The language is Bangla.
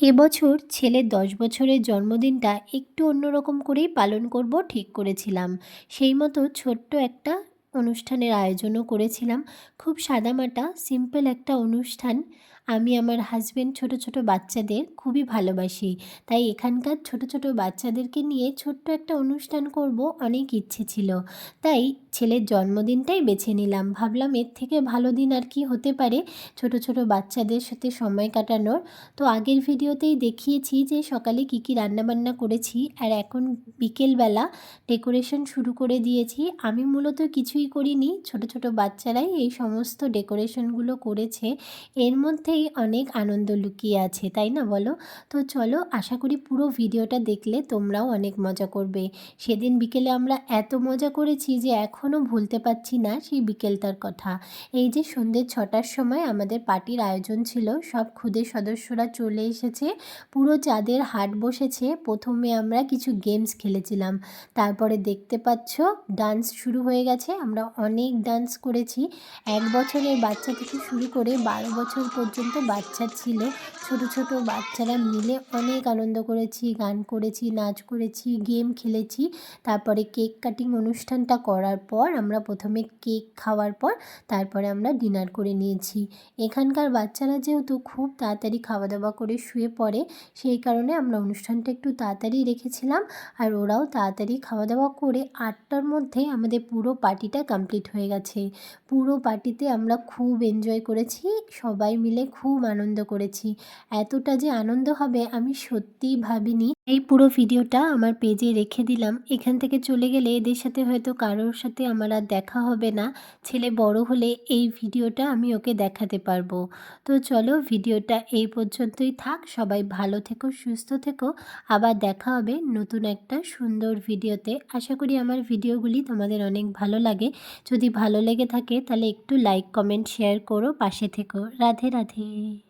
এবছর ছেলের ১০ বছরের জন্মদিনটা একটু অন্যরকম করেই পালন করব ঠিক করেছিলাম। সেই মতো ছোট্ট একটা অনুষ্ঠানের আয়োজনও করেছিলাম। খুব সাদামাটা সিম্পল একটা অনুষ্ঠান। আমি আমার হাসব্যান্ড ছোট, ছোট বাচ্চাদের খুবই ভালোবাসি। তাই এখানকার ছোট, ছোট বাচ্চাদেরকে নিয়ে ছোট্ট একটা অনুষ্ঠান করব অনেক ইচ্ছে ছিল। তাই ছেলের জন্মদিনটাই বেছে নিলাম। ভাবলাম এর থেকে ভালো দিন আর কি হতে পারে ছোট, ছোট বাচ্চাদের সাথে সময় কাটানোর। তো আগের ভিডিওতেই দেখিয়েছি যে সকালে কী কী রান্নাবান্না করেছি, আর এখন বিকেলবেলা ডেকোরেশন শুরু করে দিয়েছি। আমি মূলত কিছুই করিনি, ছোট ছোট বাচ্চারাই এই সমস্ত ডেকোরেশনগুলো করেছে। এর মধ্যেই অনেক আনন্দ লুকিয়ে আছে, তাই না বলো? তো চলো, আশা করি পুরো ভিডিওটা দেখলে তোমরাও অনেক মজা করবে। সেদিন বিকেলে আমরা এত মজা করেছি যে এখনও ভুলতে পারছি না সেই বিকেলটার কথা। এই যে সন্ধ্যে ৬টার সময় আমাদের পার্টির আয়োজন ছিল, সব ক্ষুদে সদস্যরা চলে এসেছে, পুরো চাঁদের হাট বসেছে। প্রথমে আমরা কিছু গেমস খেলেছিলাম, তারপরে দেখতে পাচ্ছ ডান্স শুরু হয়ে গেছে। আমরা অনেক ডান্স করেছি। ১ বছরের বাচ্চা থেকে শুরু করে ১২ বছর পর্যন্ত বাচ্চা ছিল। ছোট ছোট বাচ্চারা মিলে অনেক আনন্দ করেছি, গান করেছি, নাচ করেছি, গেম খেলেছি। তারপরে কেক কাটিং অনুষ্ঠানটা করার পর আমরা প্রথমে কেক খাওয়ার পর তারপরে আমরা ডিনার করে নিয়েছি। এখানকার বাচ্চারা যেহেতু খুব তাড়াতাড়ি খাওয়া দাওয়া করে শুয়ে পড়ে, সেই কারণে আমরা অনুষ্ঠানটা একটু তাড়াতাড়ি রেখেছিলাম। আর ওরাও তাড়াতাড়ি খাওয়া দাওয়া করে ৮টার মধ্যে আমাদের পুরো পার্টিটা কমপ্লিট হয়ে গেছে। পুরো পার্টিতে আমরা খুব এনজয় করেছি, সবাই মিলে খুব আনন্দ করেছি। এতটা যে আনন্দ হবে আমি সত্যিই ভাবিনি। এই পুরো ভিডিওটা আমার পেজে রেখে দিলাম। এখান থেকে চলে গেলে এদের সাথে হয়তো কারোর সাথে আমার আর দেখা হবে না। ছেলে বড় হলে এই ভিডিওটা আমি ওকে দেখাতে পারবো। তো চলো, ভিডিওটা এই পর্যন্তই থাক। সবাই ভালো থেকো, সুস্থ থেকো। আবার দেখা হবে নতুন একটা সুন্দর ভিডিওতে। আশা করি আমার ভিডিওগুলি তোমাদের অনেক ভালো লাগে। যদি ভালো লেগে থাকে তাহলে একটু লাইক, কমেন্ট, শেয়ার করো, পাশে থেকো। রাধে রাধে।